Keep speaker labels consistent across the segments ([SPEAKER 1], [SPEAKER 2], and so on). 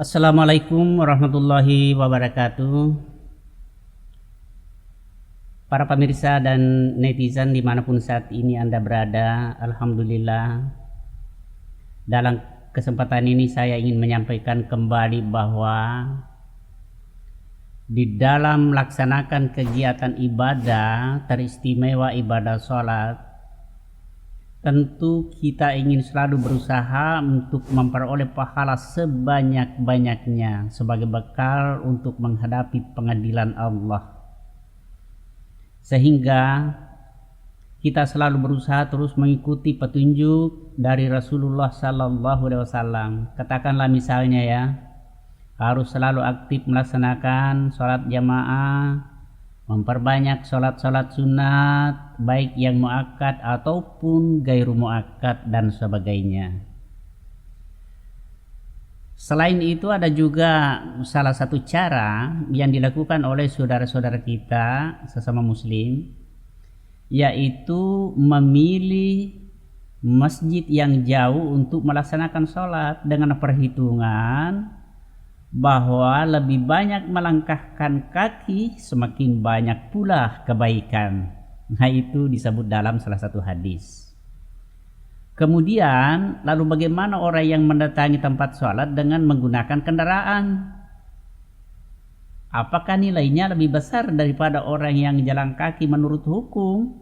[SPEAKER 1] Assalamualaikum warahmatullahi wabarakatuh. Para pemirsa dan netizen dimanapun saat ini Anda berada, Alhamdulillah. Dalam kesempatan ini saya ingin menyampaikan kembali bahwa di dalam melaksanakan kegiatan ibadah, teristimewa ibadah sholat, tentu kita ingin selalu berusaha untuk memperoleh pahala sebanyak-banyaknya sebagai bekal untuk menghadapi pengadilan Allah. Sehingga kita selalu berusaha terus mengikuti petunjuk dari Rasulullah Sallallahu Alaihi Wasallam. Katakanlah misalnya ya, harus selalu aktif melaksanakan sholat jamaah, memperbanyak sholat-sholat sunat, baik yang muakkad ataupun gairu muakkad dan sebagainya. Selain itu ada juga salah satu cara yang dilakukan oleh saudara-saudara kita sesama muslim, yaitu memilih masjid yang jauh untuk melaksanakan sholat dengan perhitungan bahwa lebih banyak melangkahkan kaki semakin banyak pula kebaikan. Nah, itu disebut dalam salah satu hadis. Kemudian lalu bagaimana orang yang mendatangi tempat sholat dengan menggunakan kendaraan? Apakah nilainya lebih besar daripada orang yang jalan kaki menurut hukum?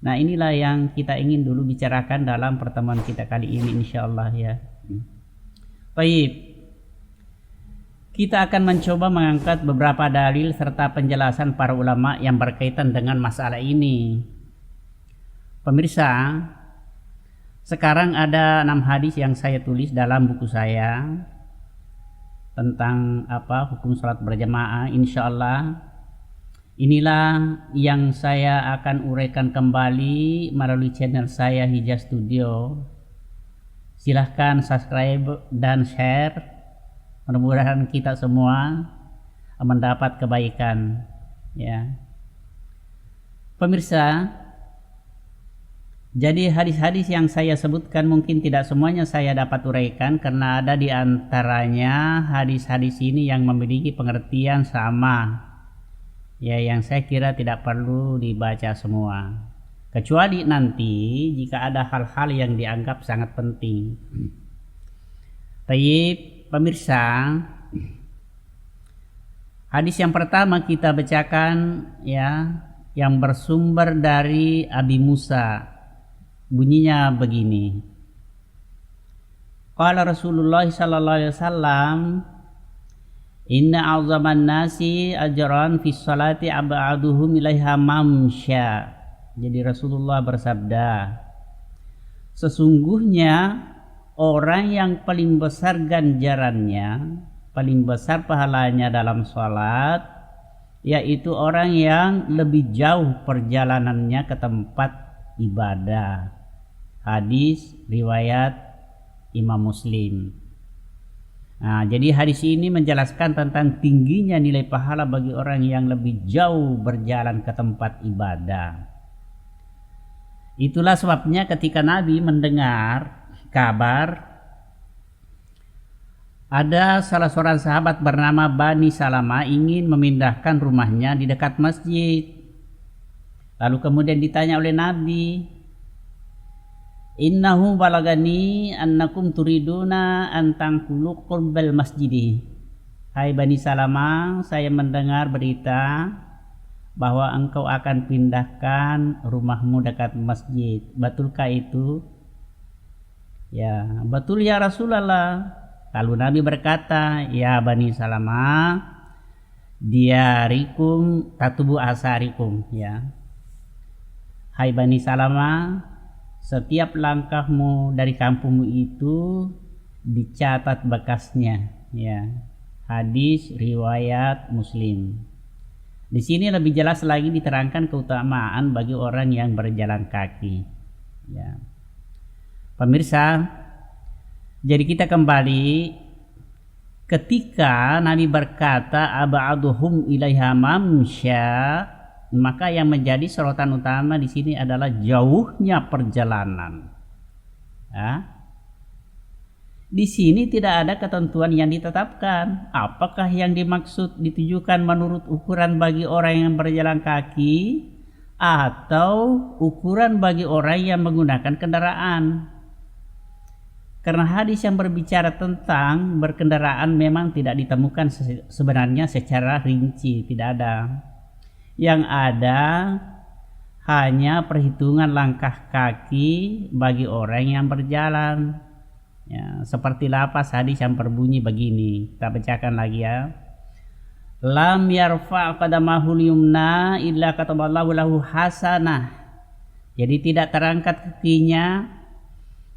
[SPEAKER 1] Nah, inilah yang kita ingin dulu bicarakan dalam pertemuan kita kali ini insyaallah ya. Baik. Kita akan mencoba mengangkat beberapa dalil serta penjelasan para ulama yang berkaitan dengan masalah ini. Pemirsa, sekarang ada 6 hadis yang saya tulis dalam buku saya tentang hukum sholat berjamaah. Insyaallah inilah yang saya akan uraikan kembali melalui channel saya Hijaz Studio. Silahkan subscribe dan share. Mudah-mudahan kita semua mendapat kebaikan ya. Pemirsa, jadi hadis-hadis yang saya sebutkan mungkin tidak semuanya saya dapat uraikan karena ada di antaranya hadis-hadis ini yang memiliki pengertian sama ya, yang saya kira tidak perlu dibaca semua, kecuali nanti jika ada hal-hal yang dianggap sangat penting. Baik pemirsa, hadis yang pertama kita bacakan ya, yang bersumber dari Abi Musa. Bunyinya begini. Qala Rasulullah sallallahu alaihi wasallam, inna a'zaman nasi ajran fi sholati ab'aduhum ilaiha mamsya. Jadi Rasulullah bersabda, sesungguhnya orang yang paling besar ganjarannya, paling besar pahalanya dalam sholat, yaitu orang yang lebih jauh perjalanannya ke tempat ibadah. Hadis riwayat Imam Muslim. Nah, jadi hadis ini menjelaskan tentang tingginya nilai pahala bagi orang yang lebih jauh berjalan ke tempat ibadah. Itulah sebabnya ketika Nabi mendengar kabar ada salah seorang sahabat bernama Bani Salama ingin memindahkan rumahnya di dekat masjid. Lalu kemudian ditanya oleh Nabi, innahu balagani annakum turiduna an tanqulu qurbal masjidi. Hai Bani Salama, saya mendengar berita bahwa engkau akan pindahkan rumahmu dekat masjid. Betulkah itu? Ya, betul ya Rasulullah. Lalu Nabi berkata, ya Bani Salama, diarikum tatubu asarikum ya. Hai Bani Salama, setiap langkahmu dari kampungmu itu dicatat bekasnya ya. Hadis riwayat Muslim. Di sini lebih jelas lagi diterangkan keutamaan bagi orang yang berjalan kaki ya. Pemirsa, jadi kita kembali ketika Nabi berkata ab'aduhum ilaiha mamsya, maka yang menjadi sorotan utama di sini adalah jauhnya perjalanan. Ya. Di sini tidak ada ketentuan yang ditetapkan. Apakah yang dimaksud ditujukan menurut ukuran bagi orang yang berjalan kaki atau ukuran bagi orang yang menggunakan kendaraan? Karena hadis yang berbicara tentang berkendaraan memang tidak ditemukan sebenarnya secara rinci, tidak ada. Yang ada hanya perhitungan langkah kaki bagi orang yang berjalan. Ya, seperti lapas hadis yang berbunyi begini, kita bacakan lagi ya. Lam yarfa' qadamahul yumna illa kataballahu lahu hasanah. Jadi tidak terangkat kakinya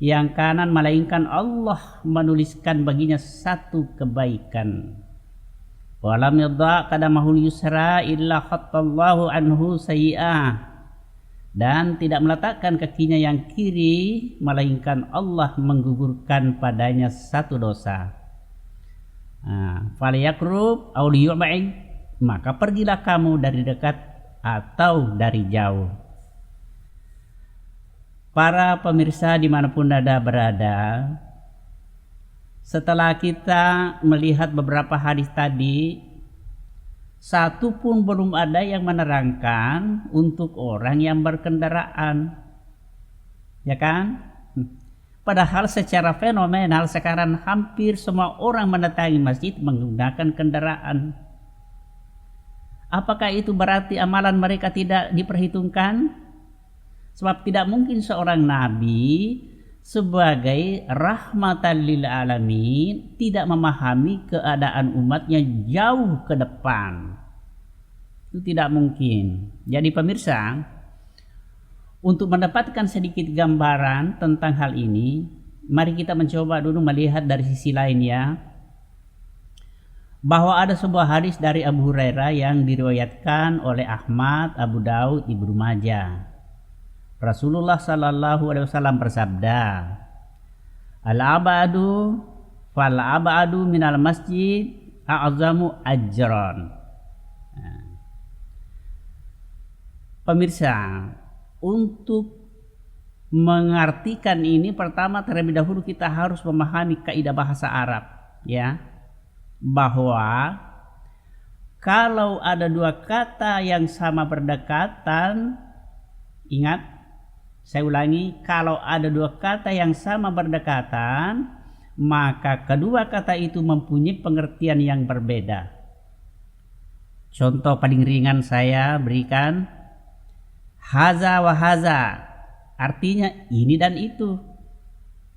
[SPEAKER 1] yang kanan melainkan Allah menuliskan baginya satu kebaikan. Wa lam yadha' qadamahul yusra illa khattallahu anhu sayyi'ah. Dan tidak meletakkan kakinya yang kiri melainkan Allah menggugurkan padanya satu dosa. Falyakrub aw liyu'ba'id, maka pergilah kamu dari dekat atau dari jauh. Para pemirsa dimanapun Anda berada, setelah kita melihat beberapa hadis tadi, satu pun belum ada yang menerangkan untuk orang yang berkendaraan, ya kan? Padahal secara fenomenal sekarang hampir semua orang mendatangi masjid menggunakan kendaraan. Apakah itu berarti amalan mereka tidak diperhitungkan? Sebab tidak mungkin seorang nabi sebagai rahmatan lil alamin tidak memahami keadaan umatnya jauh ke depan. Itu tidak mungkin. Jadi pemirsa, untuk mendapatkan sedikit gambaran tentang hal ini, mari kita mencoba dulu melihat dari sisi lain ya. Bahwa ada sebuah hadis dari Abu Hurairah yang diriwayatkan oleh Ahmad, Abu Daud, Ibnu Majah. Rasulullah sallallahu alaihi wasallam bersabda, "Al-abadu fal-abadu minal masjid a'zamu ajran." Pemirsa, untuk mengartikan ini pertama terlebih dahulu kita harus memahami kaidah bahasa Arab ya, bahwa kalau ada dua kata yang sama berdekatan, ingat, saya ulangi, kalau ada dua kata yang sama berdekatan, maka kedua kata itu mempunyai pengertian yang berbeda. Contoh paling ringan saya berikan, haza wa haza, artinya ini dan itu.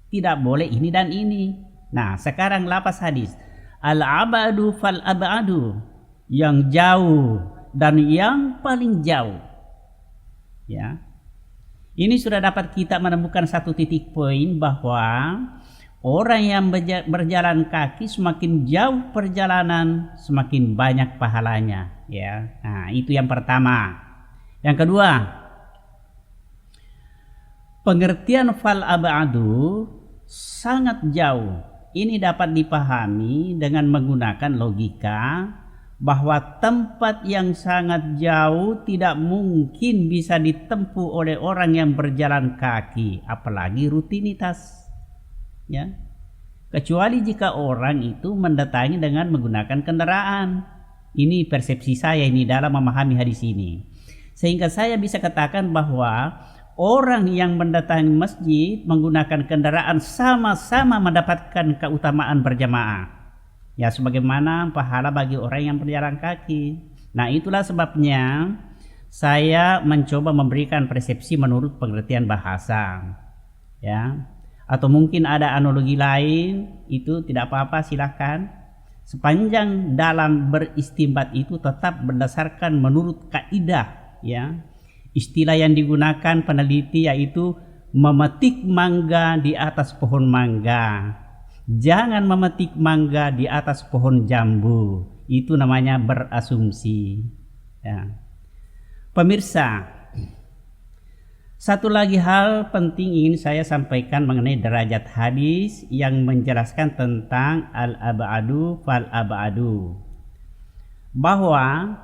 [SPEAKER 1] Tidak boleh ini dan ini. Nah, sekarang lapas hadis, al-abadu fal-abadu, yang jauh dan yang paling jauh. Ya. Ini sudah dapat kita menemukan satu titik poin bahwa orang yang berjalan kaki semakin jauh perjalanan semakin banyak pahalanya ya. Nah, itu yang pertama. Yang kedua, pengertian fal abadu sangat jauh. Ini dapat dipahami dengan menggunakan logika bahwa tempat yang sangat jauh tidak mungkin bisa ditempuh oleh orang yang berjalan kaki, apalagi rutinitas ya, kecuali jika orang itu mendatangi dengan menggunakan kendaraan. Ini persepsi saya ini dalam memahami hadis ini, sehingga saya bisa katakan bahwa orang yang mendatangi masjid menggunakan kendaraan sama-sama mendapatkan keutamaan berjamaah ya, sebagaimana pahala bagi orang yang berjalan kaki. Nah, itulah sebabnya saya mencoba memberikan persepsi menurut pengertian bahasa ya. Atau mungkin ada analogi lain, itu tidak apa-apa, silakan. Sepanjang dalam beristimbat itu tetap berdasarkan menurut kaidah ya. Istilah yang digunakan peneliti yaitu memetik mangga di atas pohon mangga. Jangan memetik mangga di atas pohon jambu. Itu namanya berasumsi ya. Pemirsa, satu lagi hal penting ingin saya sampaikan mengenai derajat hadis yang menjelaskan tentang al-abadu fal-abadu, bahwa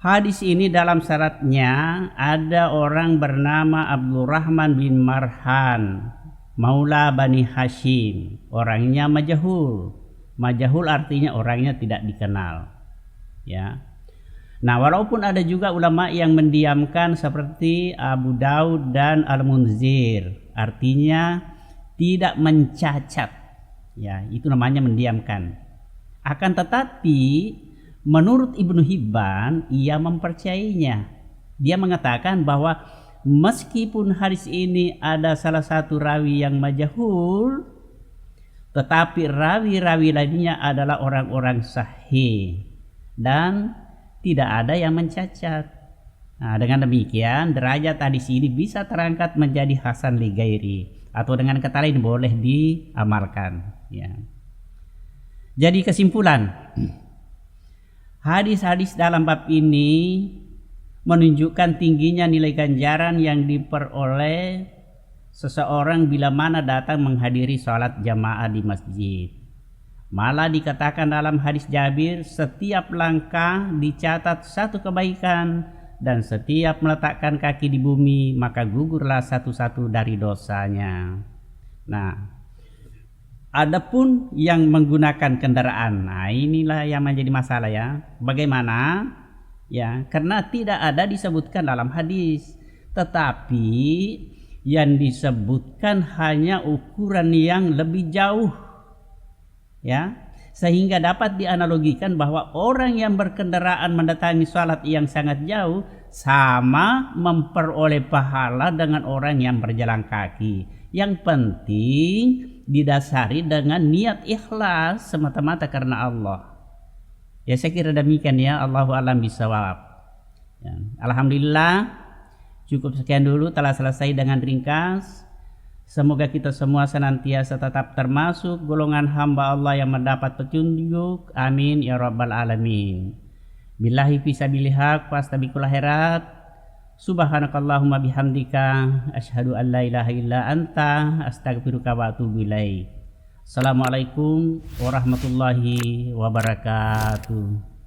[SPEAKER 1] hadis ini dalam syaratnya ada orang bernama Abdurrahman bin Marhan Maula Bani Hashim, orangnya majhul. Majhul artinya orangnya tidak dikenal. Ya. Nah, walaupun ada juga ulama yang mendiamkan seperti Abu Daud dan Al-Munzir, artinya tidak mencacat. Ya, itu namanya mendiamkan. Akan tetapi menurut Ibnu Hibban, ia mempercayainya. Dia mengatakan bahwa meskipun hadis ini ada salah satu rawi yang majhul, tetapi rawi-rawi lainnya adalah orang-orang sahih dan tidak ada yang mencacat. Nah, dengan demikian derajat hadis ini bisa terangkat menjadi hasan li ghairi, atau dengan kata lain boleh diamalkan. Ya. Jadi kesimpulan, hadis-hadis dalam bab ini menunjukkan tingginya nilai ganjaran yang diperoleh seseorang bila mana datang menghadiri sholat jamaah di masjid. Malah dikatakan dalam hadis Jabir, setiap langkah dicatat satu kebaikan, dan setiap meletakkan kaki di bumi maka gugurlah satu-satu dari dosanya. Nah, adapun yang menggunakan kendaraan, nah inilah yang menjadi masalah ya. Bagaimana? Ya, karena tidak ada disebutkan dalam hadis, tetapi yang disebutkan hanya ukuran yang lebih jauh, ya, sehingga dapat dianalogikan bahwa orang yang berkendaraan mendatangi salat yang sangat jauh sama memperoleh pahala dengan orang yang berjalan kaki. Yang penting didasari dengan niat ikhlas semata-mata karena Allah. Ya, saya kira demikian ya. Allahu a'lam bishawab. Ya, alhamdulillah cukup sekian dulu, telah selesai dengan ringkas. Semoga kita semua senantiasa tetap termasuk golongan hamba Allah yang mendapat petunjuk. Amin ya rabbal alamin. Billahi fisabilil haq fastabiqul khairat. Subhanakallahumma bihamdika asyhadu an la ilaha illa anta astaghfiruka wa atubu ilaik. Assalamualaikum warahmatullahi wabarakatuh.